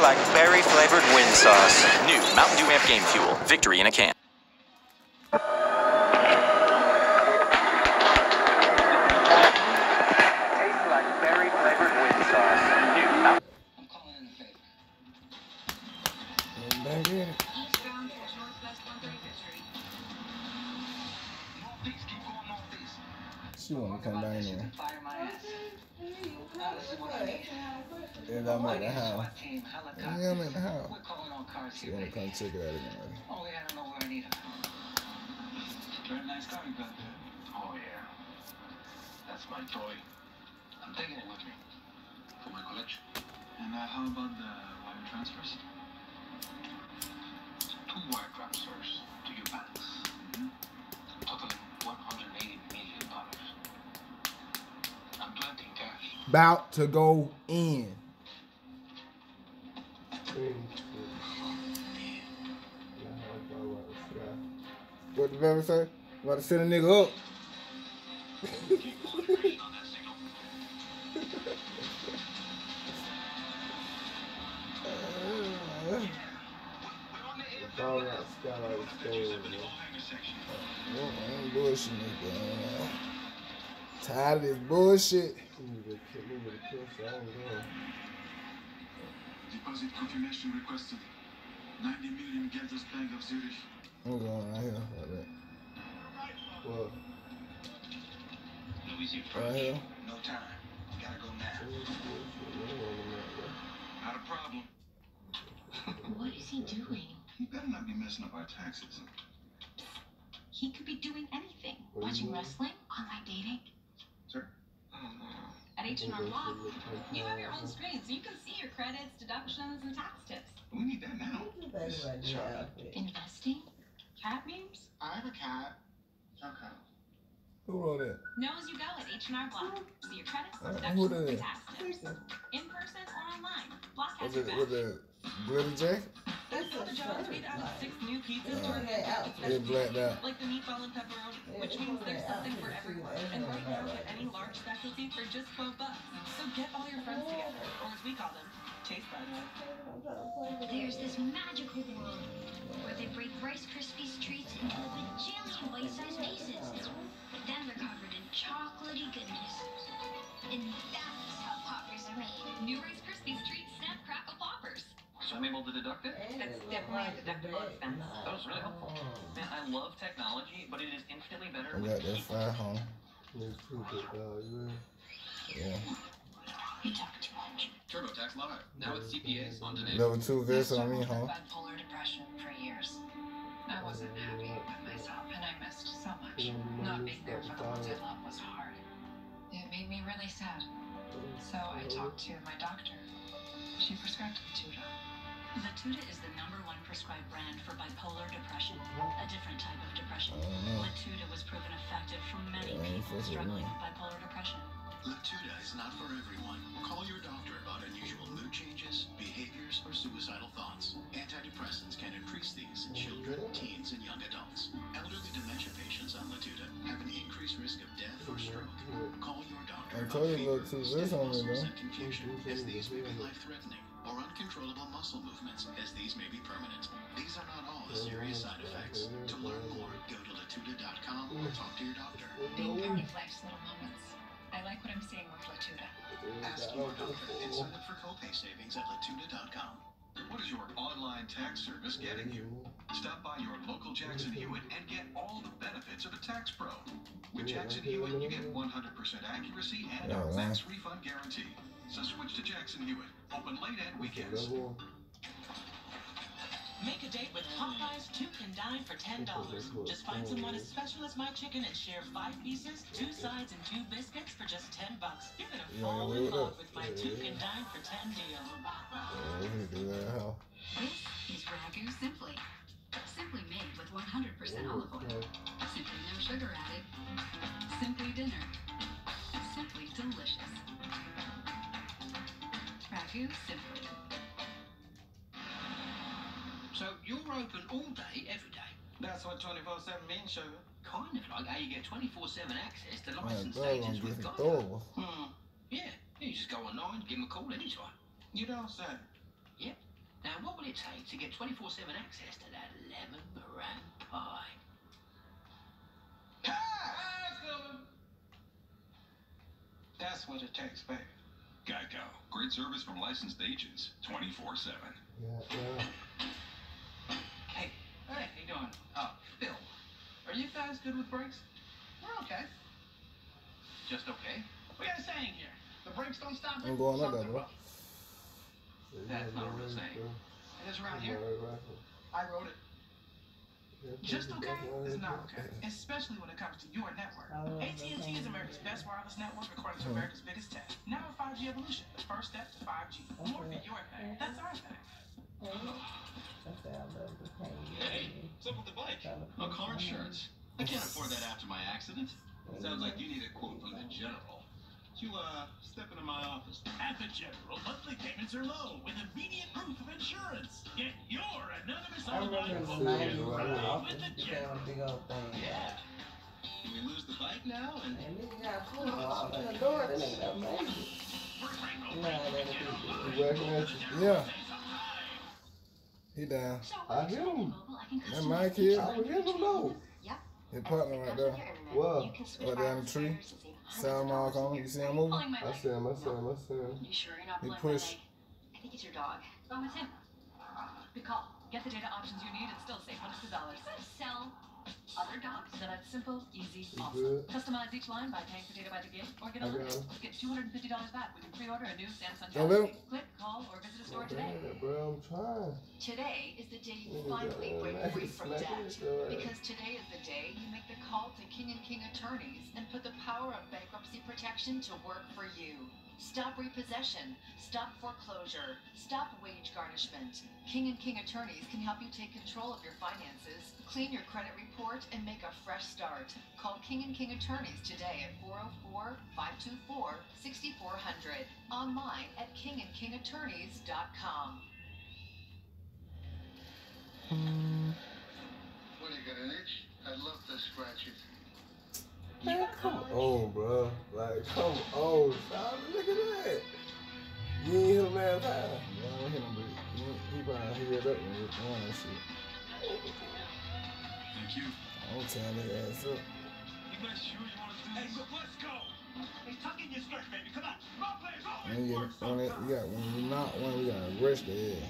like berry-flavored wind sauce. New Mountain Dew Amp Game Fuel. Victory in a can. Tastes like berry-flavored wind sauce. New Mountain. I'm calling in a favor. Back in. Eastbound towards Northwest 135th Street. Northeast, keep going northeast. She wanna come down there. Fire my ass. This is what I need. And I'm at the house. SWAT team, helicopter. Yeah, I'm at the house. We're calling all cars She here, wanna baby. come check it out again. Oh, yeah, I don't know where I need her. Very nice car you got there. Oh, yeah. That's my toy. I'm taking it with me. For my collection. And how about the wire transfers? 2 wire transfers to your banks. Totaling $180 million. I'm planting cash. About to go in. What the baby say? About to send a nigga up. I'm bullshitting, man. Tired of this bullshit. Deposit confirmation requested. 90 million Geldesbank of Zurich. I'm going right here. Like that. What? Right here. No time. Gotta go now. Not a problem. What is he doing? He better not be messing up our taxes. He could be doing anything. Watching wrestling, online dating. Sir? At H&R Block, you have your own screen, so you can see your credits, deductions, and tax tips. We need that now. Investing? Cat memes? I have a cat. Okay. Who wrote that? Know as you go at H&R Block. See your credits, Who deductions, did and it? tax tips. In person or online. Block has Was your it back. with the glitter jacket? Papa John's made out of 6 new pizzas to our It blacked out. like the meatball and pepperoni, which means there's something for everyone. And right now, get any large specialty for just $12. So get all your friends together, or as we call them, taste buds. There's this magical world where they break Rice Krispies treats into a bajillion bite-sized pieces. Then they're covered in chocolatey goodness. And that's how Poppers are made. New Rice Krispies treats, snap, crackle poppers. So I'm able to deduct it? That's definitely a deductible expense. That was really helpful. Man, I love technology, but it is infinitely better I with got that people. fire home. Yeah. You talk too much. TurboTax Live, now with CPAs on demand. Level 2 vest on me, huh? Bipolar depression for years. I wasn't happy with myself, and I missed so much. Not being there for the ones I love was hard. It made me really sad. So I talked to my doctor. She prescribed Latuda. Latuda is the #1 prescribed brand for bipolar depression, a different type of depression. Latuda was proven effective for many people struggling with bipolar depression. Latuda is not for everyone. Call your doctor about unusual mood changes, behaviors, or suicidal thoughts. Antidepressants can increase these in children, teens, and young adults. Elderly dementia patients on Latuda have an increased risk of death or stroke. Call your doctor I about told you fever, Lil 2 Vest stiff on me, muscles, man. and confusion, as these may be life-threatening, or uncontrollable muscle movements, as these may be permanent. These are not all the serious side effects. To learn more, go to Latuda.com or talk to your doctor. Being part of life's little moments. I like what I'm seeing with Latuda. Ask your doctor and sign up for copay savings at Latuda.com. What is your online tax service getting you? Stop by your local Jackson Hewitt and get all the benefits of a tax pro. With Jackson Hewitt, you get 100% accuracy and a max refund guarantee. So switch to Jackson Hewitt. Open late and weekends. Make a date with Popeyes 2 can dine for $10. Just find someone as special as my chicken and share 5 pieces, 2 sides, and 2 biscuits for just $10. You're gonna fall in love with my 2 can dine for $10 deal. This is Ragu Simply. Simply made with 100% olive oil. Simply no sugar added. Simply dinner. Simply delicious. Ragu Simply. So you're open all day, every day? That's what 24/7 means, sugar. Kind of like how you get 24/7 access to Man, licensed bro, I'm agents with getting God. thorough. Yeah, you just go online, give them a call anytime. You don't say. Yep, Now, what will it take to get 24/7 access to that lemon meringue pie? That's what it takes, baby. Geico. Great service from licensed agents 24/7. Yeah. Hey, how you doing? Phil, are you guys good with brakes? We're okay. Just okay. We got a saying here. The brakes don't stop it. I'm going up there, something bro. wrong. That's not a real saying. It is around here. I wrote it. Just okay is not okay, especially when it comes to your network. AT&T is America's best wireless network according to America's biggest tech. Now with 5G evolution, the first step to 5G. More for your impact. That's our impact. Hey, what's up with the bike? Oh, car insurance. I can't afford that after my accident. Sounds like you need a quote from the general. You, step into my office. At the General, monthly payments are low with immediate proof of insurance. Get your anonymous I remember in the 90s when the office became a big old thing. Yeah. Can we lose the bike now? And nigga got full off in the door, that nigga got made. Nah, that nigga. Yeah. He down. I hit him. That That my kid. I would hit him though. His partner right there. Well, Right down the tree. Sound mark on him. You see him moving? I see him. You sure you're not He pulling pushed. my leg? I think it's your dog. Oh, it's him. Good call. Get the data options you need and still save hundreds of dollars. Sell other dogs? So that's simple, easy, You awesome. good? Customize each line by paying for data by the gig or get I unlimited. got Get $250 back when you pre-order a new Samsung Don't Galaxy. let Click, call, or visit a store today. Bro, I'm trying. Today is the day you finally break free from debt. Because today is the day you make the call to King & King Attorneys and put the power of bankruptcy protection to work for you. Stop repossession, stop foreclosure, stop wage garnishment. King & King Attorneys can help you take control of your finances, clean your credit report, and make a fresh start. Call King & King Attorneys today at 404-524-6400. Online at kingandkingattorneys.com. What, you got an itch? I'd love to scratch it. Man, come on, bro. Like, come on, son. Look at that. You ain't hit him last time. No, I hit him, but he probably hit up when he was doing that shit. Thank you. I'm tearing his ass up. You guys sure you want to do this? Hey, let's go. Hey, tuck in your skirt, baby. Come on. Roll play, roll When you get, when you knock one, you gotta rush the head.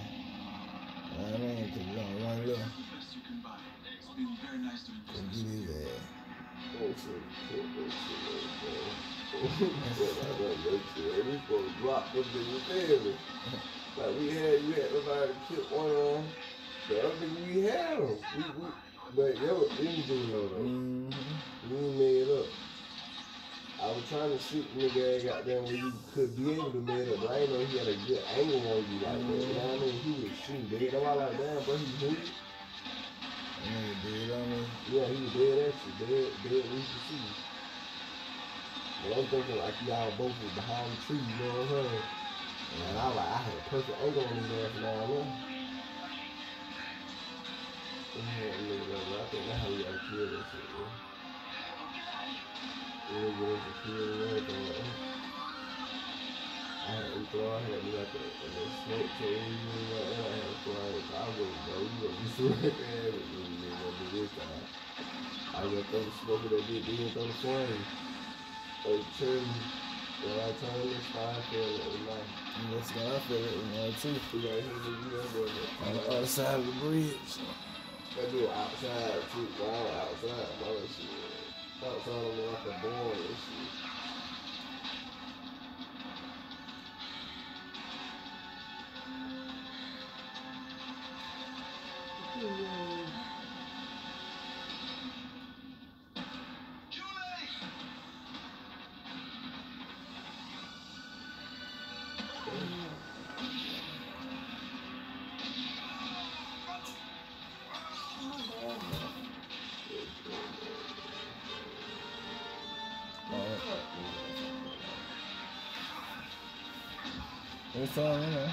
I mean, cause you don't want to look. That's the best you can buy. It's been very nice doing And business. get his ass. We supposed to drop them niggas heavy. Like you had nobody to kill one of them. The other thing we had them. But they were injured though. We made up. I was trying to shoot the nigga that got there where you could be able to make up, but I didn't know he had a good angle on you like that. You know what I mean? He was shooting dead. That's why I like, damn, bro, he hit it. Nigga dead on me. Yeah, he was dead at you. Dead we could see you. But I'm thinking like y'all both was behind the tree, you know what I'm saying? And I was like, I had a perfect angle on his ass now and then. I think that's how we gotta kill that shit, bro. We'll get into kill and everything like that. I had to throw out here, like a smoke chain, like that. I had to throw out I was bro, you gonna be so right there, you ain't gonna do this time. I just throw the smoke that did throw the flame. When I turn this fire field at night. That's what I feel it, you know, too. We got him on the other side of the bridge. That dude outside, too. Wow, outside, bro, shit. Outside on like a board and shit. It's on, you know.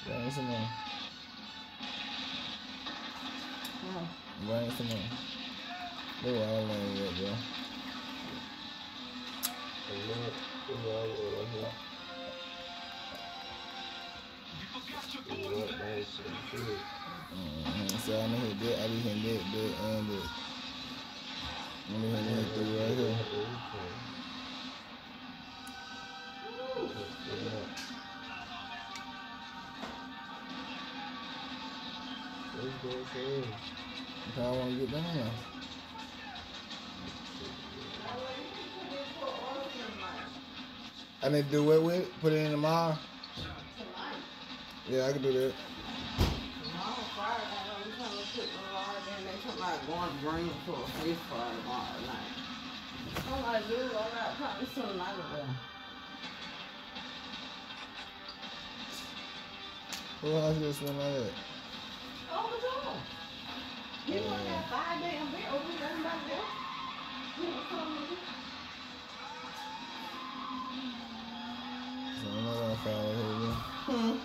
Bring some more. Bring some more. They were all laying there, bro. So I know hit that. I be hitting that, and that. Let me hit that three right here. I want to get down now. I need to do what with it? Put it in the mile? Yeah, I can do that. Tomorrow, Friday, I'm trying to put the law in. They talking about going to bring for a fish fry tomorrow night. I'm like, dude, I'm not probably some night ago. Who else just went like that? Oh, the dog. He went that 5 damn bills. We got him back there. He was coming. So I'm not gonna follow here, man.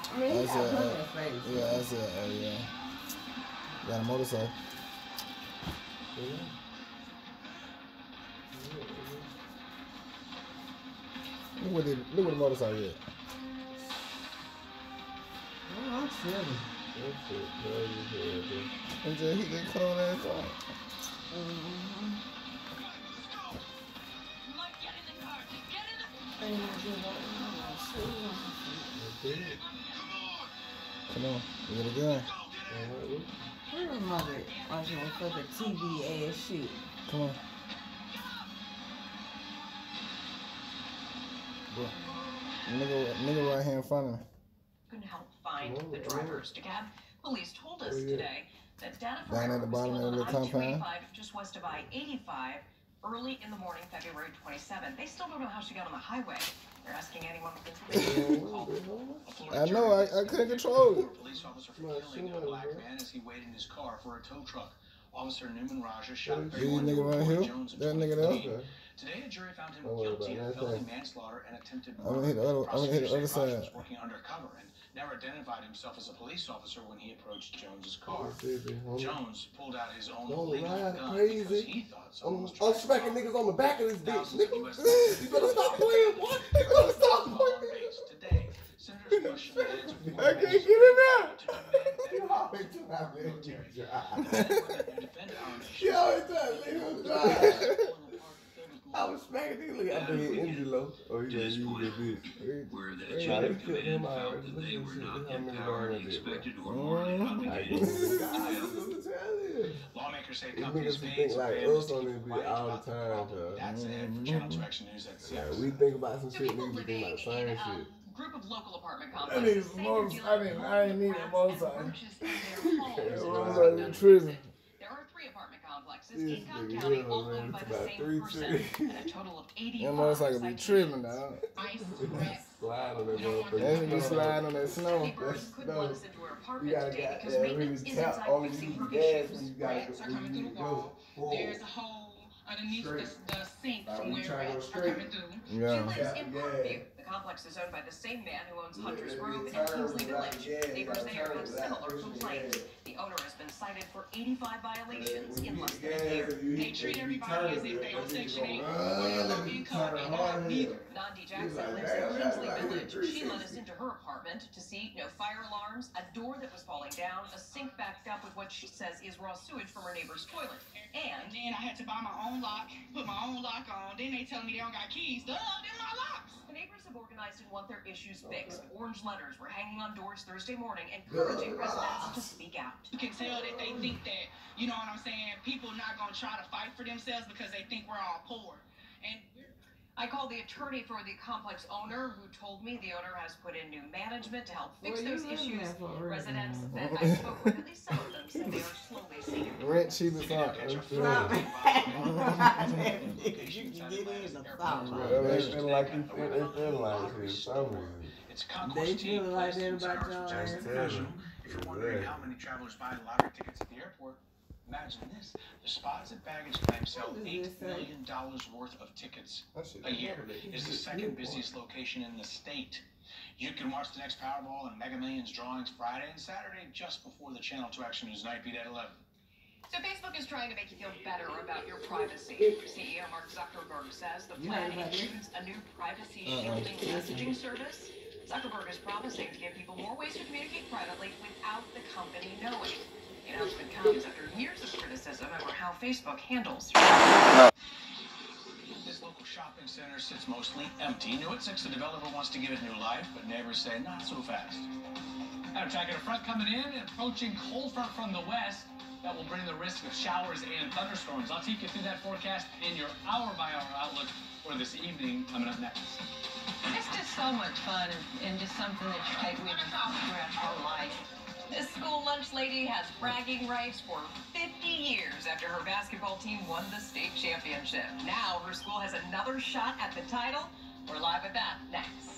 I mean, he got plenty of face. Yeah, that's it. Yeah. Got a motorcycle. Look what the motorcycle is. Oh, I'm silly. And just hit that cone ass off. Come on, you get a gun. Where your mother watching that fucking TV ass shit? Come on. Bro. Nigga right here in front of me. Couldn't help find the driver's cab. Police told us today that Dana Down at the was bottom of killed the on compound. I-285 just west of I-85 early in the morning, February 27. They still don't know how she got on the highway. They're asking anyone with information. I know, I couldn't control it. Police officer for killing a black man as he waited in his car for a tow truck. Officer Newman Raja shot These nigga right here? That nigga there? Today, a jury found him guilty of felony manslaughter and attempted I'm gonna hit the other side. was working undercover and never identified himself as a police officer when he approached Jones's car. Jones pulled out his own legal gun because he thought someone was I'm smacking niggas on the back of this bitch, nigga. You better stop playing, boy. You better stop playing. Today, senators questioned the heads of I can't get it out. You always trying to let him drive. You always trying to let him drive. I was smacking these. Look, I did hit Angelo. Oh, he done used that bitch. Where the chain of command found that they were not empowered, expected, or morally obligated. Lawmakers say These companies niggas paid think some like families us to on keep this bitch quiet all about the the time, problem. cuz. That's ahead for Channel 2 Action News at 6. Yeah, we think about some shit, People niggas be thinking about the living same in shit. group of local apartment I complexes. need some motorcycle. I ain't need a motorcycle. Tripping. There are 3 apartment complexes This in Cobb nigga County, here, all man, owned by it's the about same 3 person, chicks. and a total of 85 That motorcycle be tripping, dog. Slide on that motherfucker. That nigga be sliding on that snow. Neighbors couldn't let us into her apartment You gotta today get because that maintenance really is tap inside on fixing you her gas issues. when you gotta Rats are coming through the wall. There's a hole underneath the sink from where rats are coming through. She lives in Parkview. The complex is owned by the same man who owns Hunter's Grove and Kingsley Village. Neighbors there have similar complaints. The owner has been cited for 85 violations in less than a year. They treat everybody as if they on Section 8 or low income and not neither. Nandi Jackson lives in Kingsley Village. She let us into her apartment to see no fire alarms, a door that was falling down, a sink backed up with what she says is raw sewage from her neighbor's toilet. And then I had to buy my own lock, put my own lock on. Then they tell me they don't got keys. Duh, they're my locks. The neighbors have organized and want their issues fixed. Orange letters were hanging on doors Thursday morning, encouraging residents to speak out. You can tell that they think that, you know what I'm saying, people not going to try to fight for themselves because they think we're all poor. And I called the attorney for the complex owner, who told me the owner has put in new management to help fix those issues. Residents that I spoke with, at least some of them, said they are slowly seeing Rent cheap as fuck. You can get in the thought. They feel like you feel like shit. Some They feel like that about y'all. If you're wondering how many travelers buy lottery tickets at the airport, imagine this. The Spots and Baggage Claim sell $8 million worth of tickets a year. It's the second busiest location in the state. You can watch the next Powerball and Mega Millions drawings Friday and Saturday just before the Channel 2 Action News Night Beat at 11. So Facebook is trying to make you feel better about your privacy. CEO Mark Zuckerberg says the plan includes a new privacy shielding messaging service. Zuckerberg is promising to give people more ways to communicate privately without the company knowing. The announcement comes after years of criticism over how Facebook handles. This local shopping center sits mostly empty. New at 6, the developer wants to give it new life, but neighbors say not so fast. Got a track at a front coming in and approaching cold front from the west. That will bring the risk of showers and thunderstorms. I'll take you through that forecast in your hour-by-hour outlook for this evening coming up next. It's just so much fun and just something that you take with you throughout your whole life. This school lunch lady has bragging rights for 50 years after her basketball team won the state championship. Now her school has another shot at the title. We're live with that next.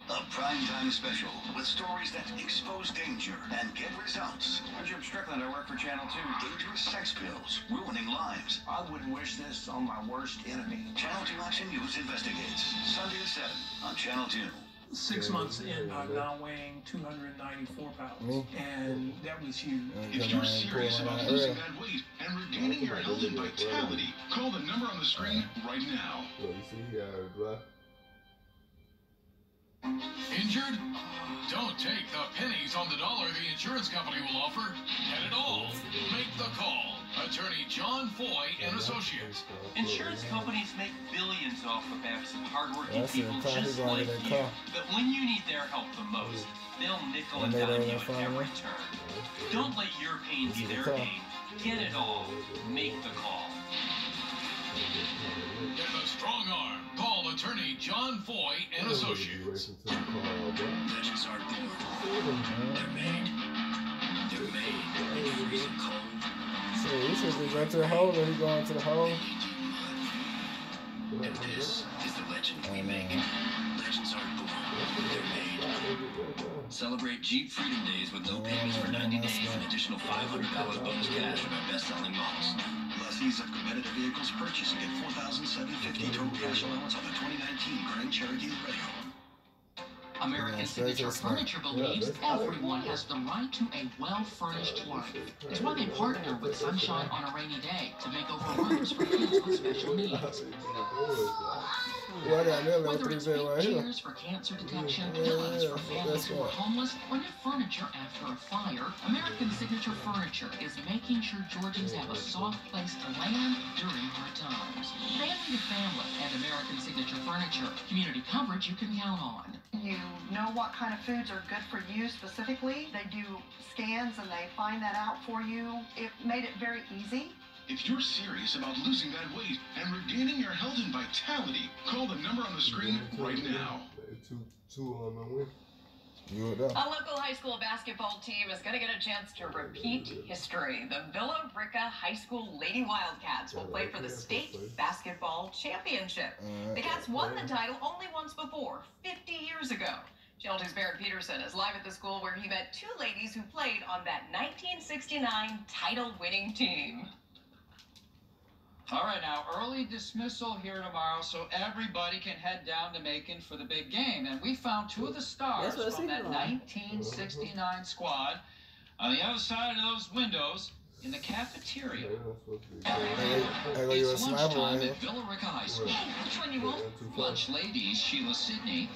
A primetime special with stories that expose danger and get results. I'm Jim Strickland. I work for Channel 2. Dangerous sex pills, ruining lives. I wouldn't wish this on my worst enemy. Channel 2 Action News investigates. Sunday at 7 on Channel 2. 6 months in, I'm now weighing 294 pounds. And that was huge. If you're serious about losing that weight and regaining your health and vitality, call the number on the screen right now. Look, you see, he got a dry. Injured? Don't take the pennies on the dollar the insurance company will offer. Get it all. Make the call. Attorney John Foy and Associates. Insurance companies make billions off the backs of hardworking That's people it, car, just he's gonna like get that you. car. But when you need their help the most, they'll nickel and And they dime don't you at find every me. turn. Don't let your pain be This is their the car. pain. Get it all. Make the call. Get the strong arm. Call attorney John Foy and Associates. Legends aren't born. They're made. They're made in freezing cold. So he should be going to the hole, or he going to the hole? And this is the legend we make. Legends aren't born. They're made. Celebrate Jeep Freedom Days with no payments for 90 days and additional $500 bonus cash on our best-selling models. Lessees of competitive vehicles purchase and get $4,750 total cash allowance on the 2019 Grand Cherokee Rail. American Signature Furniture believes everyone has the right to a well-furnished life. It's why they partner with Sunshine on a Rainy Day to make over rooms for kids with special needs. Whether it's big chairs for cancer detection, pillows for families who are homeless, or new furniture after a fire, American Signature Furniture is making sure Georgians have a soft place to land during hard times. Family to family and American Signature Furniture. Community coverage you can count on. You know what kind of foods are good for you specifically. They do scans and they find that out for you. It made it very easy. If you're serious about losing that weight and regaining your health and vitality, call the number on the screen right now. A local high school basketball team is going to get a chance to repeat history. The Villa Rica High School Lady Wildcats will play for the state basketball championship. The Cats won the title only once before, 50 years ago. Channel 2's Barrett Peterson is live at the school where he met two ladies who played on that 1969 title-winning team. All right, now, early dismissal here tomorrow so everybody can head down to Macon for the big game. And we found two of the stars from that 1969 squad on the other side of those windows in the cafeteria. It's lunchtime at Villa Rica High School. Which one you want? Lunch ladies, Sheila Sidney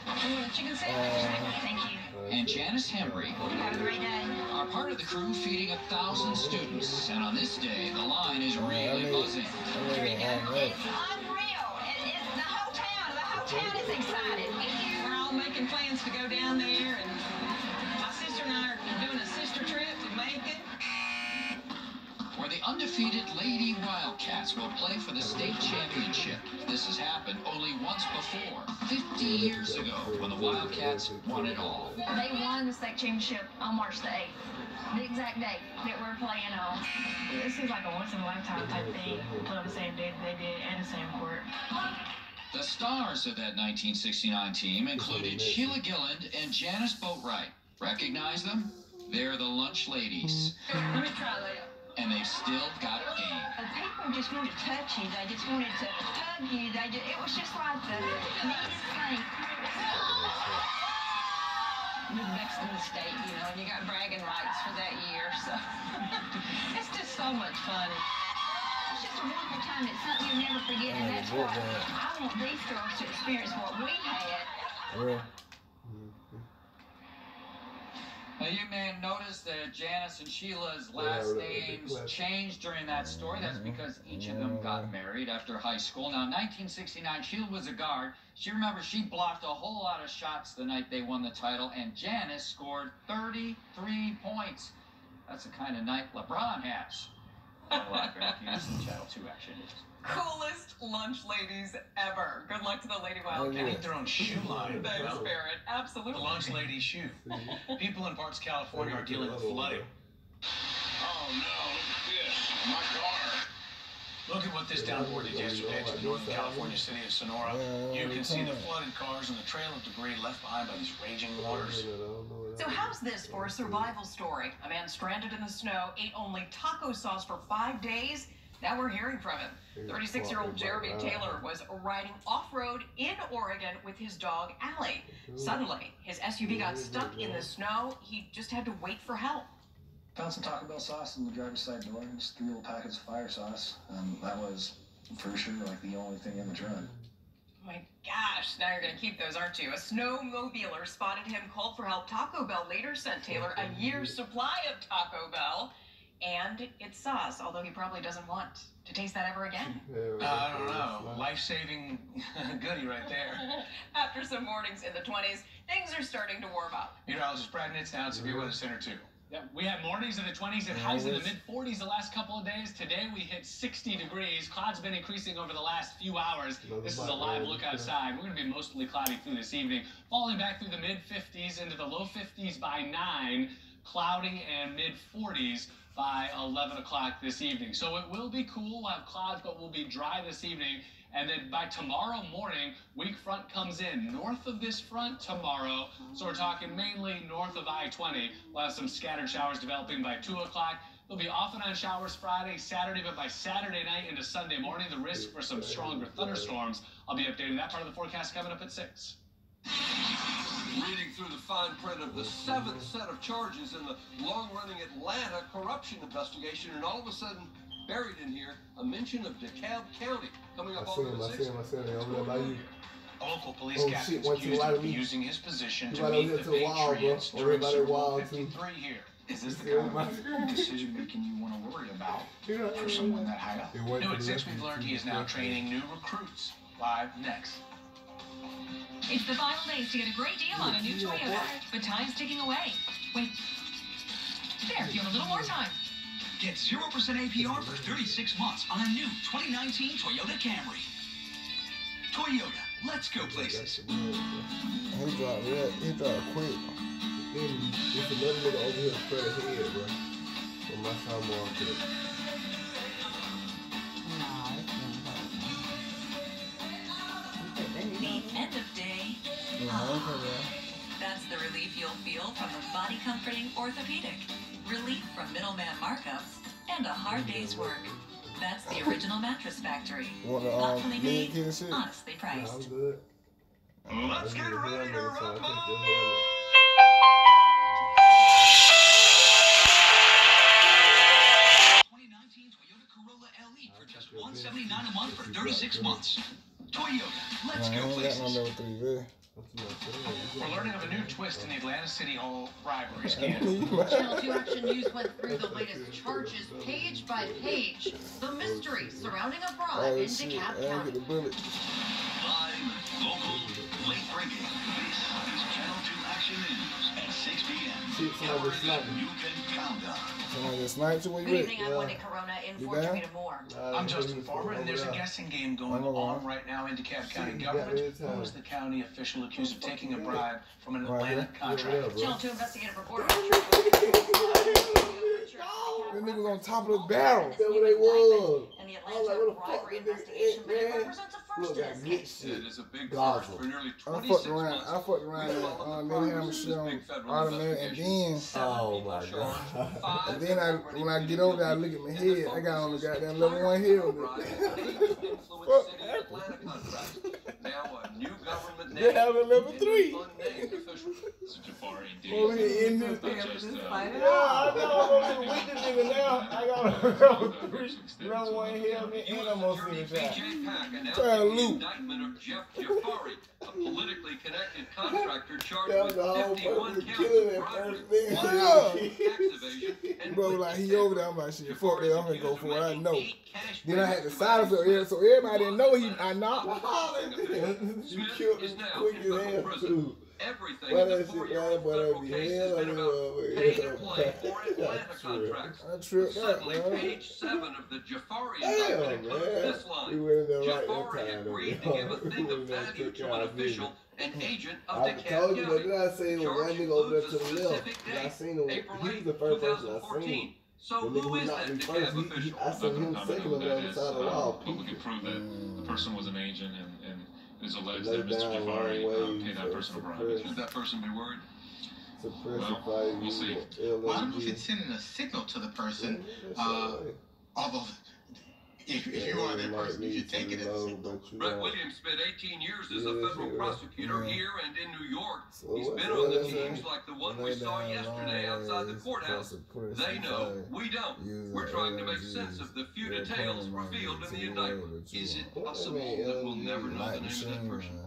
Chicken sandwich. Thank you. and Janice Hembry Have a great day. are part of the crew feeding 1,000 students. And on this day, the line is really buzzing. It's unreal. The whole town is excited. We're all making plans to go down there, and my sister and I are doing a sister trip to Macon. Where the undefeated Lady Wildcats will play for the state championship. This has happened only once before, 50 years ago, when the Wildcats won it all. They won the state championship on March the 8th, the exact date that we're playing on. It seems like a once-in-a-lifetime type thing, put on the same day that they did and the same court. The stars of that 1969 team included Sheila Gilland and Janice Boatwright. Recognize them? They're the lunch ladies. Let me try that. And they've still got game. People just wanted to touch you. They just wanted to hug you. It was just like the neatest thing. Moved next to the state, you know, and you got bragging rights for that year, so it's just so much fun. It's just a wonderful time. It's something you'll never forget, and that's what I want these girls to experience what we had Yeah. Now, you may have noticed that Janice and Sheila's last names changed during that story. That's because each of them got married after high school. Now, in 1969, Sheila was a guard. She remembers she blocked a whole lot of shots the night they won the title, and Janice scored 33 points. That's the kind of night LeBron has. A lot of confused Channel 2 action news. Coolest lunch ladies ever. Good luck to the Lady Wildcats. They make their own shoe line. Thanks, Barrett. Absolutely. The lunch lady shoe. People in parts of California are dealing with flooding. Oh no, look at this. My car. Look at what this downpour did yesterday to the Northern California city of Sonora. You can see the flooded cars and the trail of debris left behind by these raging waters. So how's this for a survival story? A man stranded in the snow, ate only taco sauce for 5 days. Now we're hearing from him. 36-year-old Jeremy Taylor was riding off-road in Oregon with his dog, Allie. Suddenly, his SUV got stuck in the snow. He just had to wait for help. Found some Taco Bell sauce in the driver's side door, just 3 little packets of fire sauce. That was, for sure, like the only thing in the truck. Oh my gosh, now you're going to keep those, aren't you? A snowmobiler spotted him, called for help. Taco Bell later sent Taylor a year's supply of Taco Bell and its sauce, although he probably doesn't want to taste that ever again. I don't know. Life-saving goodie right there. After some mornings in the 20s, things are starting to warm up. Meteorologist Brad Nitz down at Severe Weather Center 2. Yeah, we had mornings in the 20s and highs in the mid-40s the last couple of days. Today we hit 60 degrees. Clouds been increasing over the last few hours. This is a live look outside. We're going to be mostly cloudy through this evening, falling back through the mid-50s into the low 50s by 9, cloudy and mid-40s by 11 o'clock this evening. So it will be cool. We'll have clouds, but we'll be dry this evening. And then by tomorrow morning, weak front comes in north of this front tomorrow. So we're talking mainly north of I-20. We'll have some scattered showers developing by 2 o'clock. There'll be off and on showers Friday, Saturday, but by Saturday night into Sunday morning, the risk for some stronger thunderstorms. I'll be updating that part of the forecast coming up at 6. Reading through the fine print of the 7th set of charges in the long-running Atlanta corruption investigation, and all of a sudden, buried in here, a mention of DeKalb County coming up on the 6th. A local police captain is accused of using his position to meet the patriots during Super Bowl 53 here. Is this the kind of decision-making you want to worry about for someone that high up? New at 6, we've learned he is now training new recruits. Live next. It's the final days to get a great deal on a new Toyota, but time's ticking away. Wait. There, you have a little more time. Get 0% APR for 36 months on a new 2019 Toyota Camry. Toyota, let's go places. He dropped quick. It's another nigga over here straight ahead, bro. From my time market. The end of day. That's the relief you'll feel from the body comforting orthopedic. Relief from middleman markups and a hard day's work. That's the original Mattress Factory. Thoughtfully made, honestly priced. I'm good. Let's get ready to rumble! 2019 Toyota Corolla LE for just $179 a month for 36 months. Toyota, let's go places. We're learning of a new twist in the Atlanta City Hall rivalry scandal. Channel 2 Action News went through the latest charges page by page. The mystery surrounding a bribe in DeKalb County. Live, local, late breaking. This is Channel 2 Action News at 6 p.m. Everything you can count on. Good evening, I'm Wendy Corona in for Jimmy Moore. I'm Justin Farmer, and there's a guessing game going on right now in DeKalb County government. Who is the county official accused of taking a bribe from an Atlanta contractor? Channel 2 investigative reporter. That nigga was on top of the barrel. That's what they was. And the Atlanta bribery investigation, but it represents a first in this case. It is a big first for nearly 26 months. I fucked around and then had a shit on automatic, and then oh my god. And then when I get over there, I look at my head. I got on the goddamn level 1 hill. Now a new government They have a level 3. unnamed official. Over here in this damn. Yeah, I know. I'm gonna wake the nigga even now, I got round 3, round 1 helmet, and I'm on Attorney single shot. BJ Pack Trying to announced the loop. indictment of Jeff Jafari, a politically connected contractor charged That with was the whole 51 purpose of counts killing of that bribery, first thing. 1 Yeah. count of tax evasion, and Bro, like he over there, I'm like, shit, fuck that, I'm gonna go for it, I know. Then I had to silence her, so everybody didn't know I knocked. You killed him quick as hell, too. Everything Why in the that shit, 4-year-old man, federal boy, case hell, has been I about mean, pay to play for Atlanta contracts. I tripped out, Suddenly, man. page 7 of the Jafari Damn, indictment includes man. this line. We went in there right Jafari that time, agreed to though. give a thing of value to an official and agent of I DeKalb told you, but County. then I seen the one Charge nigga over there to includes a the left. specific And I date, seen him. April He was 8th, the first person I 2014. seen. So The who nigga who is knocked that me DeKalb first, official? I seen him second on the other side of the wall. People can prove that the person was an agent and it was alleged Lay that Mr. down Jafari long ways paid that person a bribe. suppress- Should that person be worried? Suppressify we'll see. Well, I don't know if it's sending a signal to the person. Although, if you are that person, you should take it as a signal. Brett Williams spent 18 years as a Yeah, federal sure. prosecutor Yeah. here and in New York. So He's what's been the on the other teams thing? like the one we Lay saw down yesterday long outside the ways, courthouse. They know, we don't. We're trying to make sense of the few details revealed in the indictment. Is it possible that we'll never know the name of that person?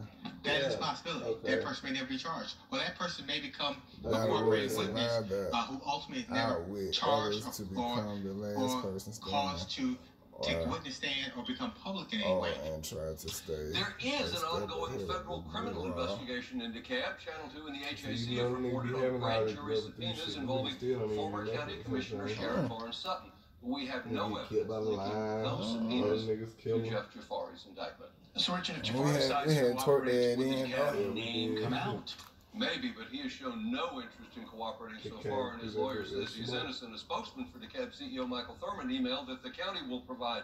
That is a possibility. Okay. That person may never be charged. Or that person may become a That corroborated was witness allowed who ultimately is never outwit charged others to or become the last person caused to take the or- witness stand or become public in any or way. and try to stay. There is an step ongoing ahead federal of criminal the law. investigation into DeKalb. Channel 2 and the HAC You have know, niggas reported be on having all grand this jury level three subpoenas shit, involving niggas still don't even former know county that commissioner sometimes. Sheriff Lawrence Sutton. We have no Niggas evidence killed by the linking line. those Other subpoenas niggas to kill 'em. Jeff Jafari's indictment. So Richard, if We Jafari had decides to twerked cooperate that with in. the DeKalb name come out. Maybe, but he has shown no interest in cooperating so Okay, far, and his because lawyer it's says he's smart. innocent. A spokesman for DeKalb CEO Michael Thurman emailed that the county will provide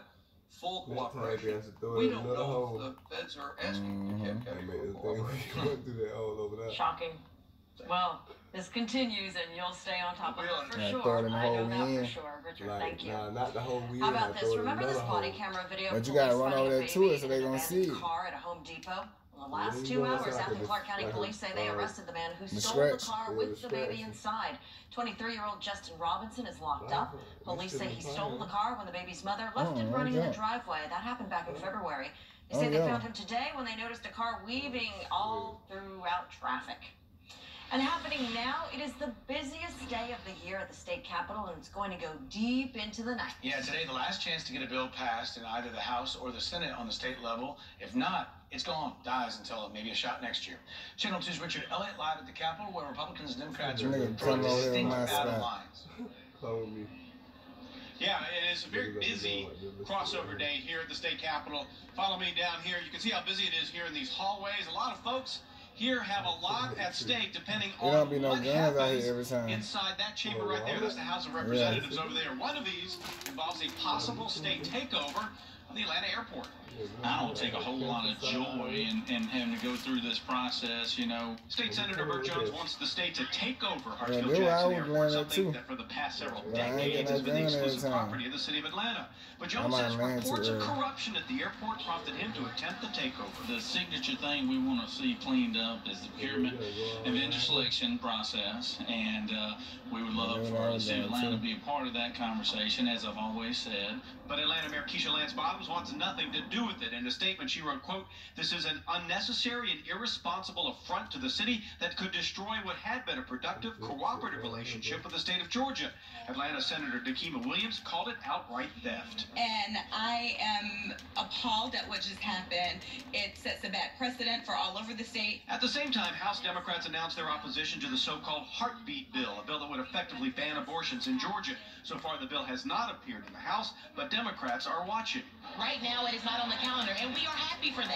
full Next time you cooperation. have to throw We it in don't another know hole. if the feds are asking DeKalb County Make for this thing cooperation. run through that hole over there. Shocking. Well, this continues and you'll stay on top of it for Yeah, sure. throw it in the I know hole that we for in. sure. Richard, Like, thank you. nah, not the whole we How in, about I this? throw it in Remember this another body hole. camera video But of you gotta police run finding over a there to baby it so in they an gonna abandoned see it. car at a Home Depot? In the Yeah, last you 2 know that's hours, like Athens a- Clark County like a, police say they arrested the man who the stole the scratch. car Yeah, with the the baby scratch. inside. 23-year-old Justin Robinson is locked up. Police say he still stole the car when the baby's mother left Oh, it running in yeah. the driveway. That happened back in February. They Oh, say they yeah. found him today when they noticed a car weaving all throughout traffic. And happening now, it is the busiest day of the year at the state capitol, and it's going to go deep into the night. Yeah, today the last chance to get a bill passed in either the House or the Senate on the state level. If not, it's gone, dies until maybe a shot next year. Channel 2's Richard Elliott live at the Capitol, where Republicans and Democrats are Nigga, throwing come over here on distinct my battle side. lines. Come with me. Yeah, it is a very busy crossover day here at the state capitol. Follow me down here. You can see how busy it is here in these hallways. A lot of folks here have a lot at stake depending There on don't be no what guns out happens here every time. inside that chamber right there. That's the House of Representatives over there. One of these involves a possible state takeover of the Atlanta airport. I don't take a whole lot of joy in having to go through this process, you know. State Senator Burt Jones wants the state to take over Yeah, Hartsfield they were Jackson always Airport, doing that something too. that for the past several But I ain't decades getting has no been the gun every exclusive time. property of the city of Atlanta. But I Jones might says land reports too of early. corruption at the airport prompted him to attempt the takeover. The signature thing we want to see cleaned up is the procurement and vendor selection process, and we would love for the city of Atlanta to be a part of that conversation, as I've always said. But Atlanta Mayor Keisha Lance Bottoms wants nothing to do with it. In a statement, she wrote, quote, "This is an unnecessary and irresponsible affront to the city that could destroy what had been a productive, cooperative relationship with the state of Georgia." Atlanta Senator Dakima Williams called it outright theft. And I am appalled at what just happened. It sets a bad precedent for all over the state. At the same time, House Democrats announced their opposition to the so-called heartbeat bill, a bill that would effectively ban abortions in Georgia. So far, the bill has not appeared in the House, but Democrats are watching. Right now, it is not on the calendar, and we are happy for that.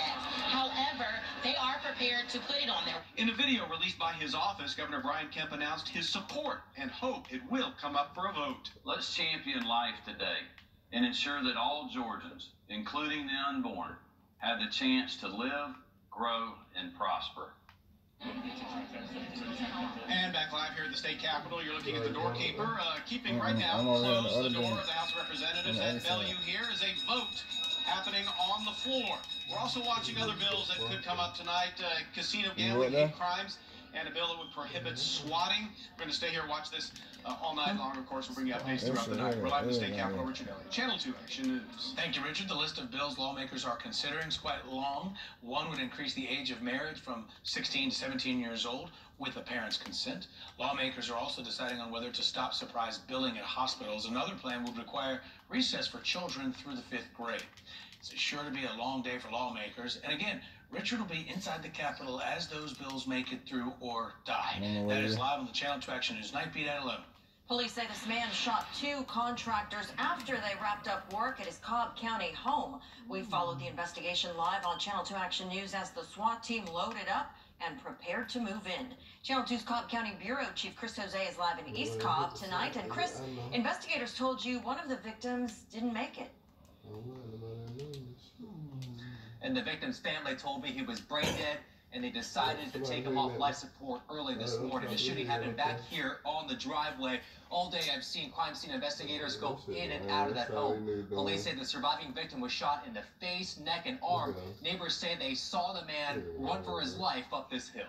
However, they are prepared to put it on there. In a video released by his office, Governor Brian Kemp announced his support and hope it will come up for a vote. Let's champion life today and ensure that all Georgians, including the unborn, have the chance to live, grow, and prosper. And back live here at the state capitol, you're looking at the doorkeeper, keeping right now I'm over there on the closed the other door bench. of the House of Representatives On the at other side. Bellevue. Here is a vote happening on the floor. We're also watching other bills that could come up tonight, casino gambling, there? hate crimes, and a bill that would prohibit swatting. We're going to stay here and watch this all night long. Of course, we'll bring you updates throughout the night. We're live in the state capitol. Richard Elliott, Channel 2 Action News. Thank you, Richard. The list of bills lawmakers are considering is quite long. One would increase the age of marriage from 16 to 17 years old with the parents' consent. Lawmakers are also deciding on whether to stop surprise billing at hospitals. Another plan would require recess for children through the 5th grade. It's sure to be a long day for lawmakers. And again, Richard will be inside the Capitol as those bills make it through or die. That is live on the Channel 2 Action News Night Beat at 11. Police say this man shot 2 contractors after they wrapped up work at his Cobb County home. We followed the investigation live on Channel 2 Action News as the SWAT team loaded up and prepared to move in. Channel 2's Cobb County Bureau Chief Chris Jose is live in East Cobb tonight. And Chris, investigators told you one of the victims didn't make it. And the victim's family told me he was brain dead, and they decided to take him off life support early this morning. The shooting happened back here on the driveway. All day I've seen crime scene investigators go in and out of that home. Police say the surviving victim was shot in the face, neck, and arm. Neighbors say they saw the man run for his life up this hill.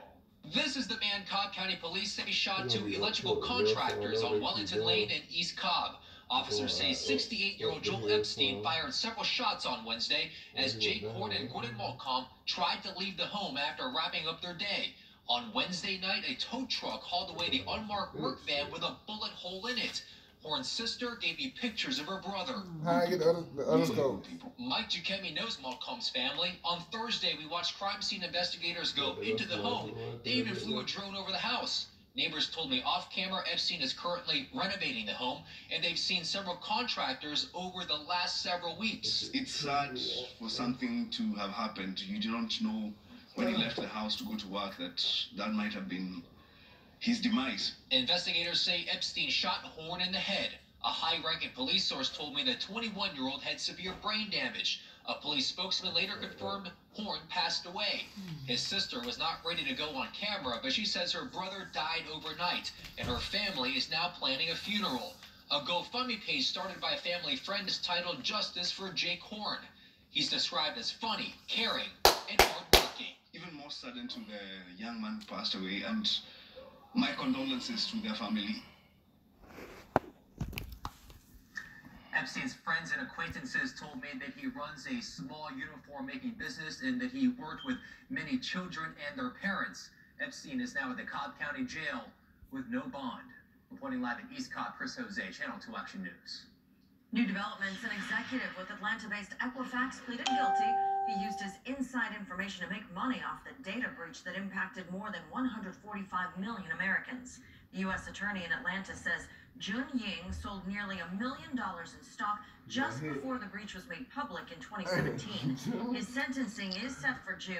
This is the man Cobb County Police say shot 2 electrical contractors on Wellington Lane in East Cobb. Officers say 68-year-old Joel Epstein fired several shots on Wednesday as Jake Horn and Gordon Malcolm tried to leave the home after wrapping up their day. On Wednesday night, a tow truck hauled away the unmarked work van with a bullet hole in it. Horn's sister gave me pictures of her brother. How I get the other scope? Mike Duquesne knows Malcolm's family. On Thursday, we watched crime scene investigators go into the home. They even flew a drone over the house. Neighbors told me off camera Epstein is currently renovating the home, and they've seen several contractors over the last several weeks. It's sad for something to have happened. You don't know when he left the house to go to work that might have been his demise. Investigators say Epstein shot Horn in the head. A high-ranking police source told me the 21-year-old had severe brain damage. A police spokesman later confirmed Horn passed away. His sister was not ready to go on camera, but she says her brother died overnight, and her family is now planning a funeral. A GoFundMe page started by a family friend is titled Justice for Jake Horn. He's described as funny, caring, and hardworking. Even more saddened to the young man who passed away, and my condolences to their family. Epstein's friends and acquaintances told me that he runs a small uniform-making business and that he worked with many children and their parents. Epstein is now at the Cobb County Jail with no bond. Reporting live in East Cobb, Chris Jose, Channel 2 Action News. New developments: an executive with Atlanta-based Equifax pleaded guilty. He used his inside information to make money off the data breach that impacted more than 145 million Americans. The U.S. attorney in Atlanta says Jun Ying sold nearly $1 million in stock just before the breach was made public in 2017. His sentencing is set for June.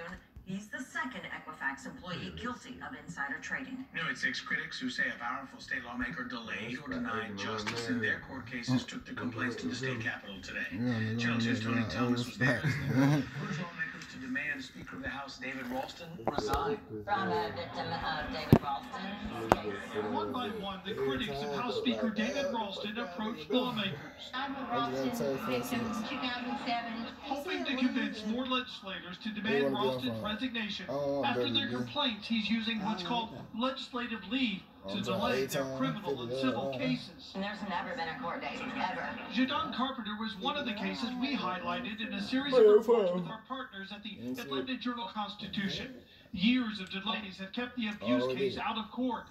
He's the second Equifax employee guilty of insider trading. New at 6 critics who say a powerful state lawmaker delayed or denied justice in their court cases took the complaints to the state capitol today. Channel 2's Tony Thomas was there. Urged lawmakers to demand Speaker of the House David Ralston resign. From a victim of David Ralston. One by one, the critics of House Speaker David Ralston approached lawmakers. I'm a Ralston victim in 2007. Hoping to convince more legislators to demand Ralston's resignation after their complaints he's using what's called legislative leave to delay their criminal and civil cases. And there's never been a court date, ever. Jadon Carpenter was one of the cases we highlighted in a series of reports with our partners at the Atlanta Journal-Constitution. Years of delays have kept the abuse case out of court.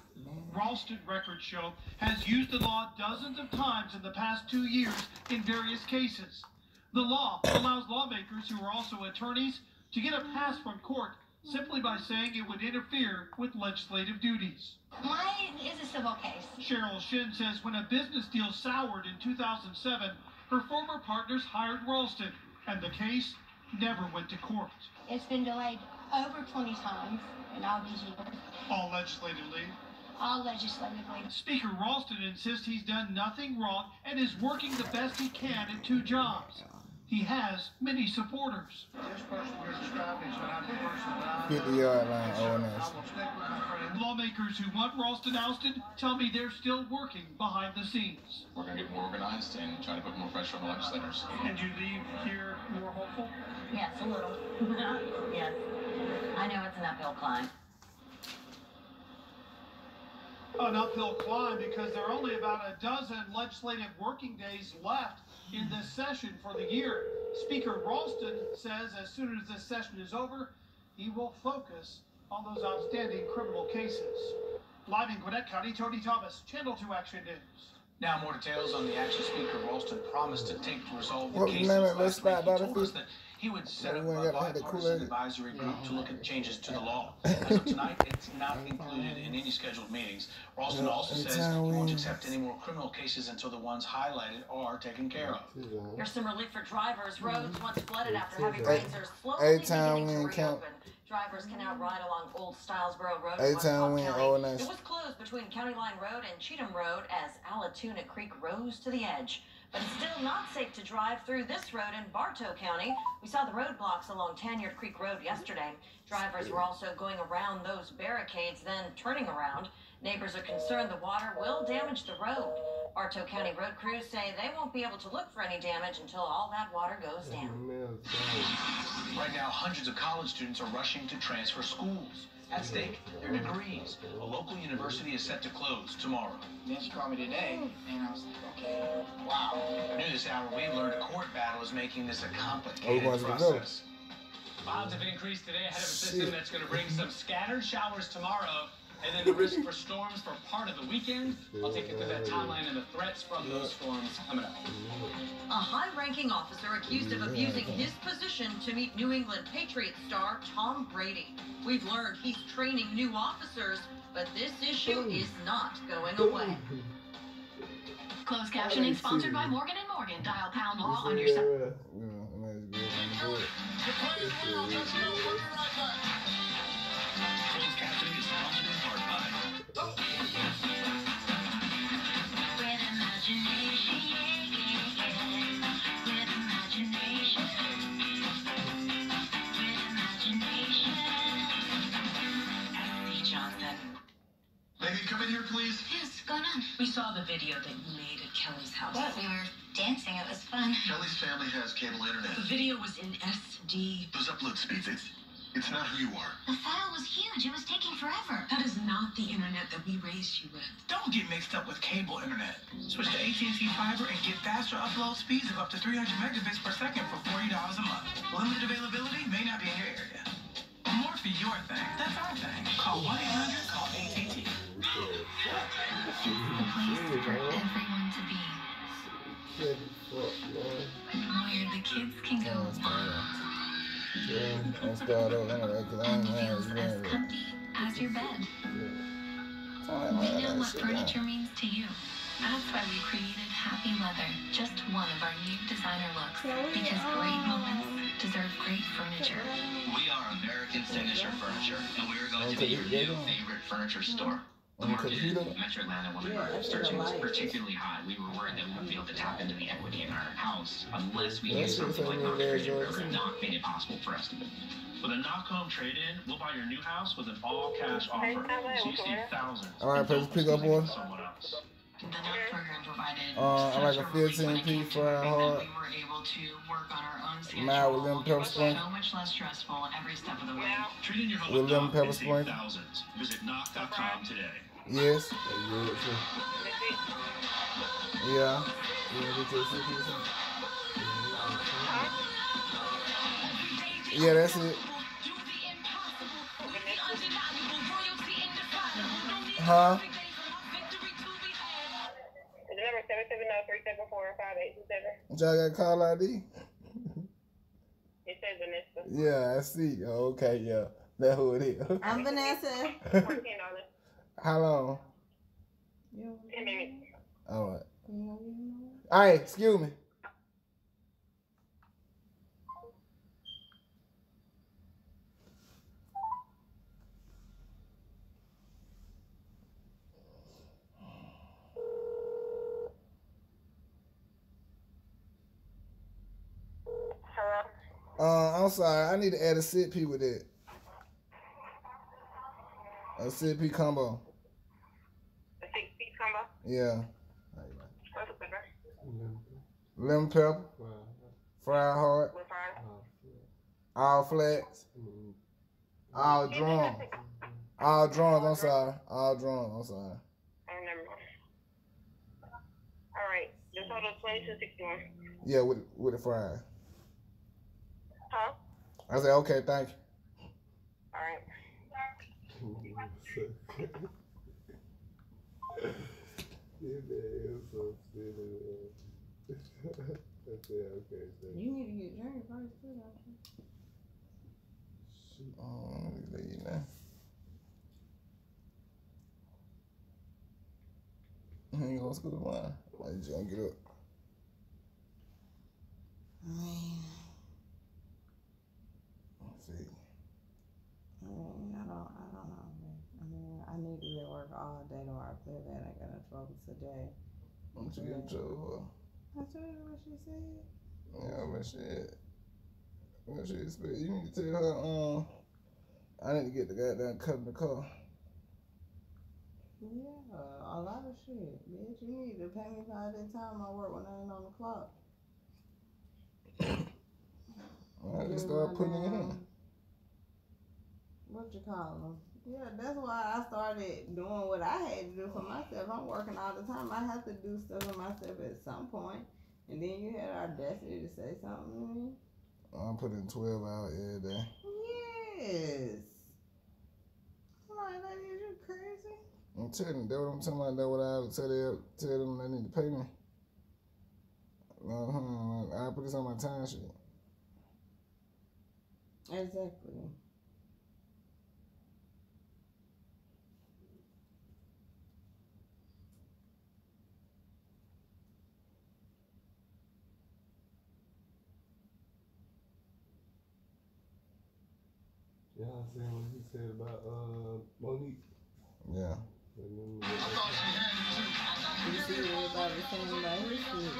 Ralston, records show, has used the law dozens of times in the past 2 years in various cases. The law allows lawmakers who are also attorneys to get a pass from court simply by saying it would interfere with legislative duties. Mine is a civil case. Cheryl Shin says when a business deal soured in 2007, her former partners hired Ralston, and the case never went to court. It's been delayed over 20 times in all these years. All legislatively. All legislatively. Speaker Ralston insists he's done nothing wrong and is working the best he can in 2 jobs. He has many supporters. This person you're describing is not the person that 50-yard line, ONS. Lawmakers who want Ralston ousted tell me they're still working behind the scenes. We're going to get more organized and try to put more pressure on the legislators. And you leave here more hopeful? Yes, a little. Yes. I know it's an uphill climb. An uphill climb because there are only about a dozen legislative working days left in this session for the year. Speaker Ralston says as soon as this session is over, he will focus on those outstanding criminal cases. Live in Gwinnett County, Tony Thomas, Channel 2 Action News. Now more details on the action Speaker Ralston promised to take to resolve the cases. Let's start by the He he would set up a bipartisan advisory group to look at changes to the law. As of tonight, it's not included in any scheduled meetings. Ralston also says he won't accept any more criminal cases until the ones highlighted are taken care of. Here's some relief for drivers. Roads once flooded after heavy rains are slowly beginning to reopen. Drivers can now ride along Old Stylesboro Road in County. It was closed between County Line Road and Cheatham Road as Allatoona Creek rose to the edge. But it's still not safe to drive through this road in Bartow County. We saw the roadblocks along Tanyard Creek Road yesterday. Drivers were also going around those barricades, then turning around. Neighbors are concerned the water will damage the road. Bartow County road crews say they won't be able to look for any damage until all that water goes down. Right now, hundreds of college students are rushing to transfer schools. At stake, their degrees. A local university is set to close tomorrow. Nancy called me today, and I was like, okay, wow. New this hour, we learned a court battle is making this a complicated process. Clouds have increased today ahead of a system that's going to bring some scattered showers tomorrow, and then the risk for storms for part of the weekend. I'll take you through that timeline and the threats from those storms coming up. A high-ranking officer accused of abusing his position to meet New England Patriots star Tom Brady. We've learned he's training new officers, but this issue is not going away. Closed captioning sponsored by Morgan & Morgan. Dial pound law on your cell. Closed captioning is sponsored in part by... With imagination, with imagination, with imagination. Ashley Johnson. Lady, come in here, please. Yes, what's going on? We saw the video that you made at Kelly's house. What? We were dancing. It was fun. Kelly's family has cable internet. The video was in SD. Those upload speeds, it's not who you are. The file was huge. It was taking forever. That is not the internet that we raised you with. Don't get mixed up with cable internet. Switch to AT&T Fiber and get faster upload speeds of up to 300 megabits per second for $40 a month. Limited availability may not be in your area. More for your thing. That's our thing. Call 1-800, call AT&T. A place for everyone to be. Where the kids can go wild. I'll start over anyway, because I ain't Feels as comfy as your bed. We know what furniture means to you. That's why we created Happy Leather, just one of our new designer looks. Because great moments deserve great furniture. We are American Signature Furniture, and we are going to be your new favorite furniture store. The market in Metro Atlanta, one of our searching was particularly high. We were worried that we wouldn't be able to tap into the equity in our house unless we used something like the trade-in program. Knock made it possible for us to do. With a Knock Home trade-in, we'll buy your new house with an all-cash offer. So you save thousands. All right, please pick up one. Someone else. The Knock program provided I like a 15p fried hard. we were able to work on our own schedule. Mild with lemon pepper splink. So much less stressful every step of the way. Trade in your home With lemon pepper splink. thousands. Visit knock.com today. Yes. Yeah. Yeah, that's it. Huh? The number 770-374-5827. What y'all got call ID? It says Vanessa. Yeah, I see. Oh, okay, yeah. That's who it is. I'm Vanessa. $14. How long? 10 minutes. All right. Hey, excuse me. I'm sorry. I need to add a CP with it. A CP combo. A 6-piece combo? Yeah. What's the flavor? Lemon pepper. Fried hard. With fries? All flats. All drums. All drums, I'm sorry. All drums, I'm sorry. The total is $22.61. Yeah, with the fries. Huh? I said, okay, thank you. All right. You need to get Jerry first, too, don't you? Let me now. You ain't going to school tomorrow. Why you just gonna get up? Man. Let's see. I don't know, man. I mean, I need to be at work all day tomorrow. After that, I got in trouble today. What you get in trouble for? I told you what she said. Yeah, but shit. What she expect? You need to tell her, I need to get the goddamn cut in the car. Yeah, a lot of shit. Bitch, you need to pay me by the time I work when I ain't on the clock. I just start putting it in. What you call them? Yeah, that's why I started doing what I had to do for myself. I'm working all the time. I have to do stuff for myself at some point. And then you had our audacity to say something to me. I'm putting 12 hours every day. Yes. I'm like, lady, is you crazy? I'm telling you, that's what I'm talking about. That's what I would tell them they need to pay me. I put this on my time sheet. Exactly. Y'all saying what he said about Monique? Yeah. You see everybody saying about his shit.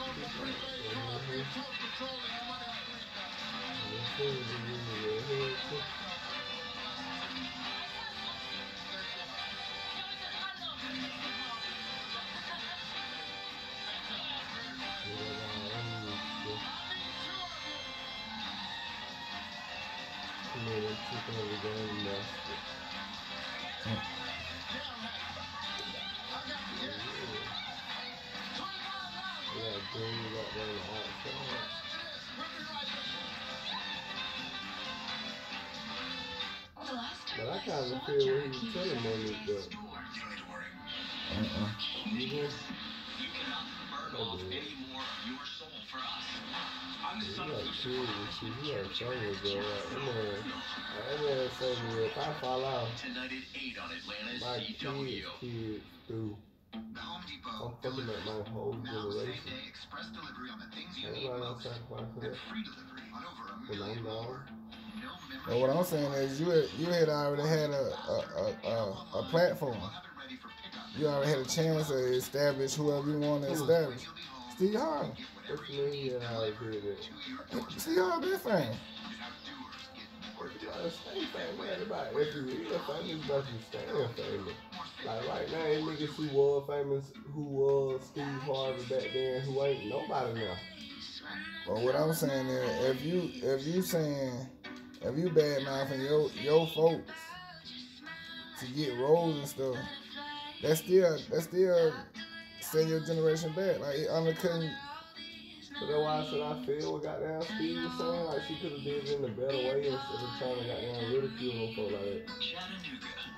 But I kind of feel what he was telling Monique though. You don't need to worry. You You cannot burn off any more of your soul for us. I'm the son of Lucifer. You got trouble, bro. That man said me if I fall out, Tonight at 8 on Atlanta's my CW. kids through. The Home Depot I'm fucking up my whole generation. same-day express delivery on the things you need Everybody most. else sacrifice for that. Free delivery on over a When I'm million gone. more. But what I'm saying is you had already had a platform. You already had a chance to establish whoever you want to establish. Steve Harvey. What you mean you already did that? Steve Harvey been famous. Stay famous, everybody. If you real famous, you better stay famous. Like right now, ain't niggas who was famous, who was Steve Harvey back then, who ain't nobody now. But what I'm saying is, if you bad mouthing your folks to get roles and stuff, that's still setting your generation back. Like it undercutting. So that's why I said I feel what goddamn Steve was saying. Like she could have did it in a better way instead of trying to goddamn ridicule them for like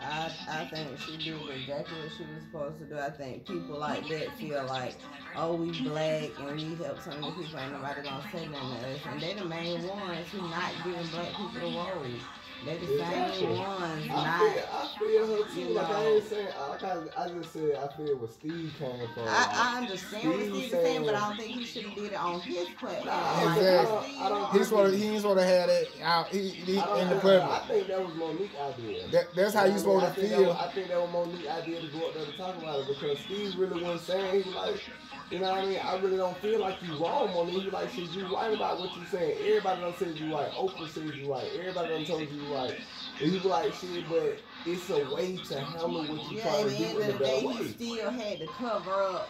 that. I think she did exactly what she was supposed to do. I think people like that feel like, oh, we black and we help some of the people, ain't nobody gonna say nothing to us. And they the main ones who not giving black people the roles. They the same ones I feel her too. Like I ain't saying, I just said I feel what Steve came from. I understand what Steve's saying, but I don't think he should have did it on his platform. Exactly. He ain't supposed to have that out in the public. I think that was Monique's idea. That's how you supposed to feel. I think that was Monique's idea to go up there to talk about it because Steve really wasn't saying. He was like, you know what I mean? I really don't feel like you wrong, Monique. He was like, shit, you right about what you saying. Everybody done said you right. Oprah said you right. Everybody done told you right. And he was like, shit, but it's a way to handle what you trying to do in a better way. He still had to cover up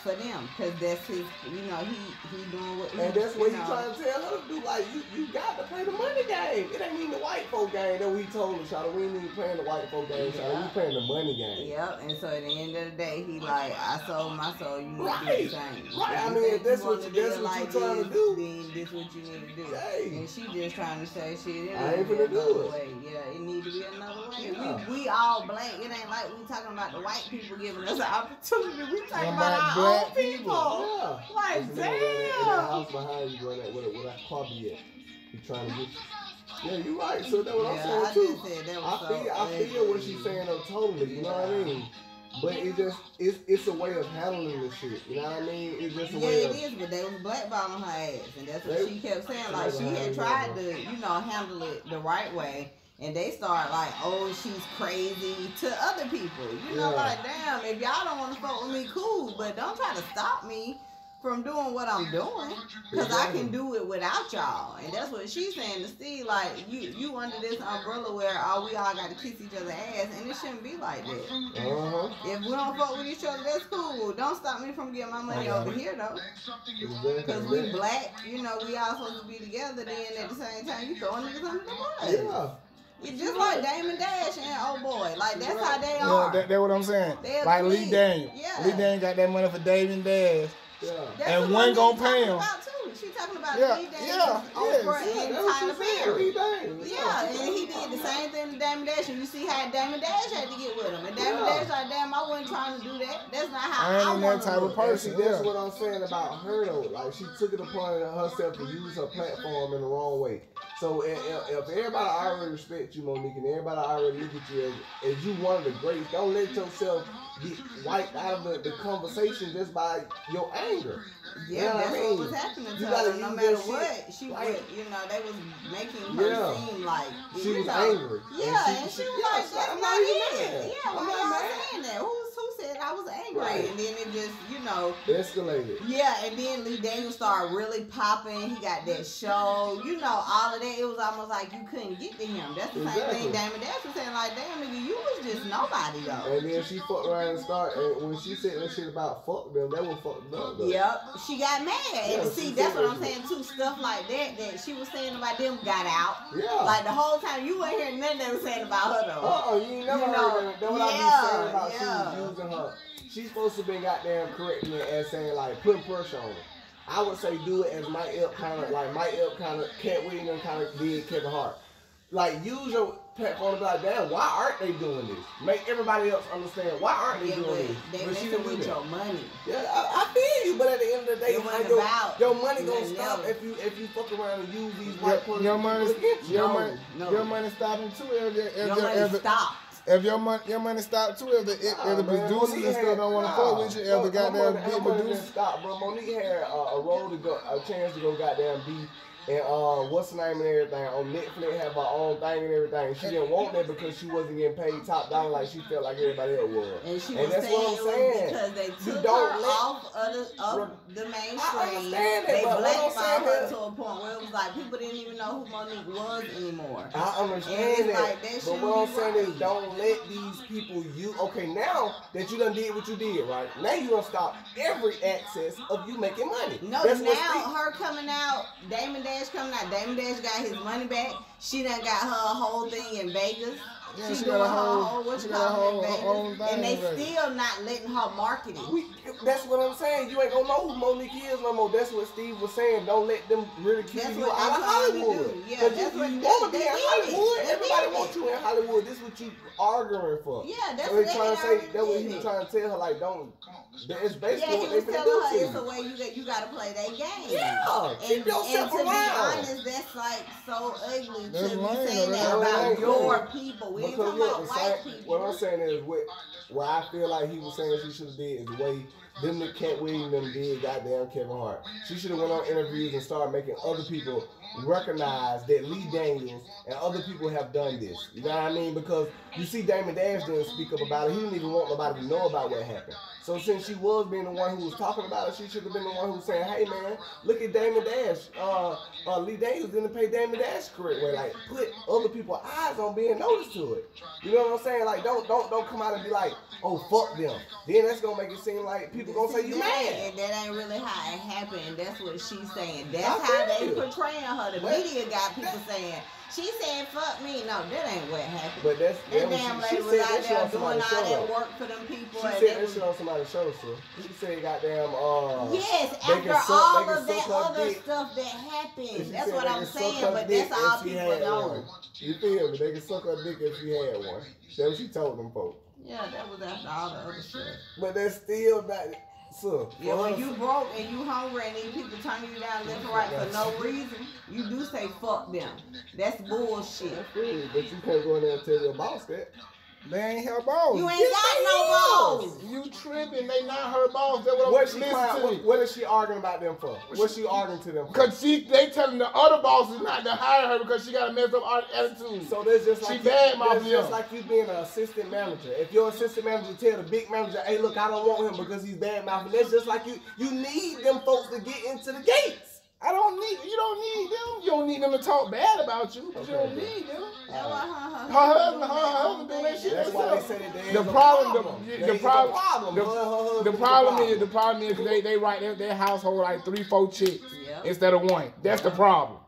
for them, because that's his, you know, he doing what he, and that's what you he know. trying to tell her to do. Like, you got to play the money game. It ain't even the white folk game. That's what he told her, Shawty. We ain't even playing the white folk game, Shawty. We playing the money game. Yep, and so at the end of the day, he like, I sold my soul, you need to do the same. Right, I mean, if that's what you trying to do, then this what you need to do. Hey. And she just trying to say, shit, it I ain't need to finna be do another it. way. Yeah, it need to be another way. Yeah. We all black. It ain't like we talking about the white people giving us an opportunity. We talking About about our black own people. Yeah. Like, There's a nigga in that house damn. behind you, bro, with that car be at. He trying to get you. Yeah, you right. So that's what I'm Yeah, saying I too. just said that was I feel what she's saying though, totally. You know what I mean? But it just it's a way of handling the shit. You know what I mean? It's just a Yeah, way it of. is, but they was blackballing her ass, and that's what They- she kept saying. she Like, never she had had it tried over. to, you know, handle it the right way, and they start like, oh, she's crazy to other people. You know, Yeah. like, damn, if y'all don't want to fuck with me, cool, but don't try to stop me from doing what I'm doing, because I can do it without y'all. And that's what she's saying to Steve, like, you under this umbrella where we all got to kiss each other's ass, and it shouldn't be like that. Uh-huh. If we don't fuck with each other, that's cool. Don't stop me from getting my money over here, though. Because we black, you know, we all supposed to be together, then at the same time, you throwing niggas under the bus. Yeah. It's just like Damon Dash and Oh Boy. Like, that's how they Yeah, are. that's what I'm saying. They're Like Lee clean. Daniels. Yeah. Lee Daniels got that money for Damon Dash. Yeah. That's And what one I'm gonna pay him. about, too. She talking about Yeah, Lee Daniels, yeah, Oprah, yeah, and that's what Tyler she said, Perry. Lee Daniels, Yeah, and he did the same thing to Damon Dash, and you see how Damon Dash had to get with him. And Damon Dash like, damn, I wasn't trying to do that. That's not how I I ain't want that type of person. Yeah. That's what I'm saying about her though. Like she took it upon herself to use her platform in the wrong way. So if everybody already respect you, Monique, and everybody already look at you as you one of the greats, don't let yourself get wiped out of the conversation just by your anger. Yeah, You know that's I mean? what was happening to You her. gotta No use matter that what, shit. she Like, would, you know, they was making her Yeah. seem like She you was know, angry. Yeah, And and she- she was yeah, like, so "That's I'm not not even it." mad. Yeah, I'm why not y'all mad. saying that? Who said I was angry? Right. And then it just, you know, Escalated. yeah, and then Lee Daniels started really popping. He got that show, you know, all of that. It was almost like you couldn't get to him. That's the same Exactly. thing Damon Dash was saying. Like, damn nigga, you was just nobody though. And then she fucked around and started. And when she said that shit about fuck them, that was fucked up though. Yep, she got mad. Yeah, And she see, that's said what I'm that saying too. Stuff like that she was saying about them got out. Yeah. Like the whole time you weren't hearing nothing they was saying about her though. You ain't never You heard know, that. That's what I be saying about she was using her. She's supposed to be goddamn correcting it as saying like putting pressure on her. I would say do it as Mike Epps kind of Cat Williams kind of did Kevin Hart. Like use your platform to be like, damn, why aren't they doing this? Make everybody else understand why aren't they Yeah, doing this? they But she messing didn't do with that. your money. Yeah, I feel you, but at the end of the day, It wasn't your about money gonna nothing stop else. if you fuck around and use these white people Your money, against you. your money stopping too. Your money stopped. If your money stop too, if the producers and stuff don't want to fuck with you, if the goddamn big producers. Stop, bro. Monique had a chance to go goddamn beat. And what's the name and everything on Netflix, have her own thing and everything. She didn't want that because she wasn't getting paid top dollar like she felt like everybody else was. And she And was that's saying what I'm it was saying. because they You took don't her let- off of the mainstream. I understand that, They but what I'm blackballed her saying is- to a point where it was like people didn't even know who Monique was anymore. I And understand it's that, like, that but shouldn't what I'm be saying right. is don't let these people okay, now that you done did what you did, right? Now you gonna stop every access of you making money. No, That's what now her coming out, Damon Dash coming out. Damon Dash got his money back. She done got her whole thing in Vegas. Yeah, she she doing got a her whole- whole what she you got a call it in whole Vegas, own thing and they in Vegas. still not letting her market it. That's what I'm saying. You ain't gonna know who Monique is no more. That's what Steve was saying. Don't let them ridicule That's you what out of they trying to Hollywood. do. Yeah, 'Cause that's you what want to be they in did. Hollywood. They Everybody did. wants you in Hollywood. This is what you arguing for. Yeah, that's so what they they trying to say. already That's what did he it. trying to tell her. Like, don't. It's basically Yeah, what he they was finna telling do her to it's you. a way you gotta play that game. Yeah, keep yourself and to around. be honest, that's like so ugly That's to be lame, saying that's that about lame. your people. We ain't Because talking look, about the white same- people. what I'm saying is what I feel like he was saying she should have did is the way them the Cat Williams them did goddamn Kevin Hart. She should have went on interviews and started making other people recognize that Lee Daniels and other people have done this. You know what I mean? Because you see Damon Dash didn't speak up about it. He didn't even want nobody to know about what happened. So since she was being the one who was talking about it, she should have been the one who was saying, hey man, look at Damon Dash. Lee Daniels didn't pay Damon Dash the correct way. Like, put other people's eyes on being noticed to it. You know what I'm saying? Like, don't come out and be like, oh, fuck them. Then that's gonna make it seem like people gonna say you mad. And that ain't really how it happened. That's what she's saying. That's how they portraying her. The media got people saying, she said, fuck me. No, that ain't what happened. But that's that damn lady was out there doing all that work for them people. She said that shit on somebody's show, sir. She said goddamn, yes, after all of that other stuff that happened. That's what I'm saying, but that's all people know. You feel me? They can suck her dick if she had one. That's what she told them folks. Yeah, that was after all the other stuff. But that's still not... So, yeah, when you broke and you hungry and these people turn you down left and right for no reason, you do say fuck them. That's bullshit. That's good, but you can't go in there and tell your boss that. They ain't her boss. You ain't got no boss. You tripping. They not her boss. That's what is she arguing about them for? What's she arguing to them for? Because they telling the other bosses not to hire her because she got a messed up attitude. So that's just like she bad mouth. Just like you being an assistant manager. If your assistant manager tell the big manager, hey look, I don't want him because he's bad mouth. That's just like you need them folks to get into the gates. You don't need them. You don't need them to talk bad about you. But you don't need them. Her husband doing that shit. That's why they say that the problem is they write their household like 3-4 chicks instead of one. That's the problem.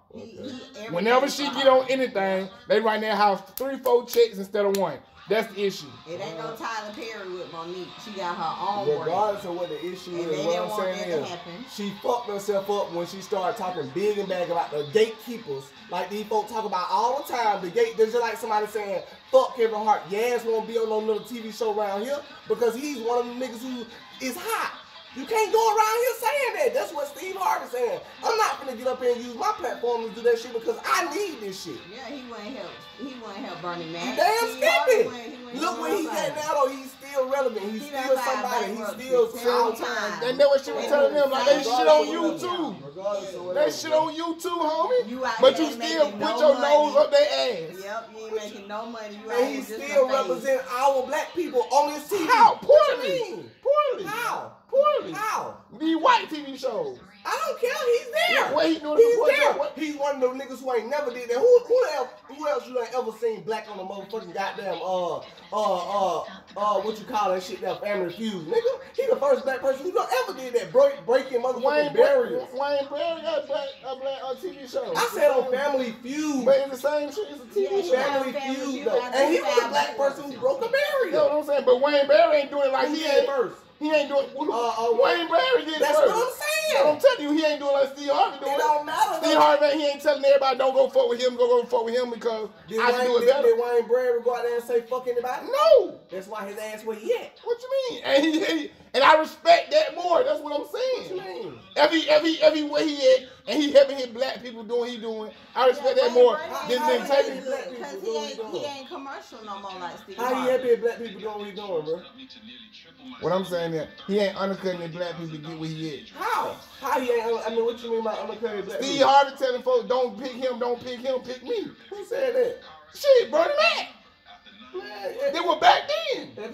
Whenever she get on anything, they write in their house 3-4 chicks instead of one. That's the issue. It ain't no Tyler Perry with Monique. She got her own regardless of what the issue is, what I'm saying is, she fucked herself up when she started talking big and bad about the gatekeepers. Like these folks talk about all the time. The gate, there's just like somebody saying, fuck Kevin Hart. Yaz won't be on no little TV show around here because he's one of them niggas who is hot. You can't go around here saying that. That's what Steve Harvey saying. I'm not gonna get up here and use my platform to do that shit because I need this shit. Yeah, he wouldn't help Bernie Mac. He damn stupid. Look where he's at now though. He's still relevant. He's still somebody. He's still time. And that's what she was telling them. Like they shit on you too. They shit on you too, homie. But you still put your nose up their ass. Yep, you ain't making no money. And he still represent our black people on his TV. How? Poorly. How? Poorly. How? The white TV shows. I don't care. He's there. What he doing? He's there. He's one of those niggas who ain't never did that. Who else you ain't ever seen black on the motherfucking goddamn what you call that shit? That Family Feud, nigga. He the first black person who ever did that. Breaking motherfucking barriers. Wayne Barry got a black TV show. I said on Family Feud. But it's the same shit. It's a TV show. Family Feud though. And he was a black person who broke a barrier. You know what I'm saying? But Wayne Barry ain't doing it like he ain't first. He ain't doing Wayne Barry did That's first. what I'm saying. I'm telling you, he ain't doing like Steve Harvey doing. It don't matter. Steve Harvey, he ain't telling everybody don't go fuck with him, go fuck with him because I can do it better. Did Wayne Barry go out there and say fuck anybody? No. That's why his ass where he at. What you mean? And I respect that more. That's what I'm saying. What you mean? Everywhere he at, and he helping his black people doing he doing. I respect that more than taking. Because he ain't commercial no more like Steve Harvey. How he helping his black people doing what he doing, bro? What I'm saying is, he ain't undercutting his black people to get where he is. How? How he ain't? I mean, what you mean by undercutting his black people? Steve Harvey telling folks, don't pick him, pick me. Who said that? Shit, Bernie Mac. They were back then. Man,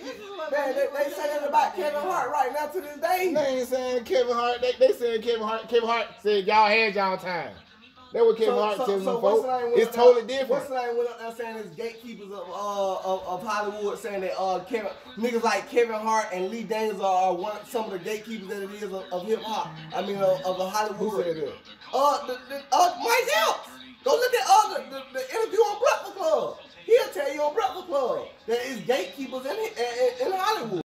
they say that about Kevin Hart right now to this day. They ain't saying Kevin Hart. They saying Kevin Hart. Kevin Hart said y'all had y'all time. That's what Kevin Hart telling them folks. It's totally different. What's the name went up there saying it's gatekeepers of Hollywood saying that niggas like Kevin Hart and Lee Daniels are some of the gatekeepers that it is of hip hop. I mean of the Hollywood. Who said that? Mike Epps. Go look at the interview on Breakfast Club. He'll tell you on Breakfast Club that it's gatekeepers in Hollywood.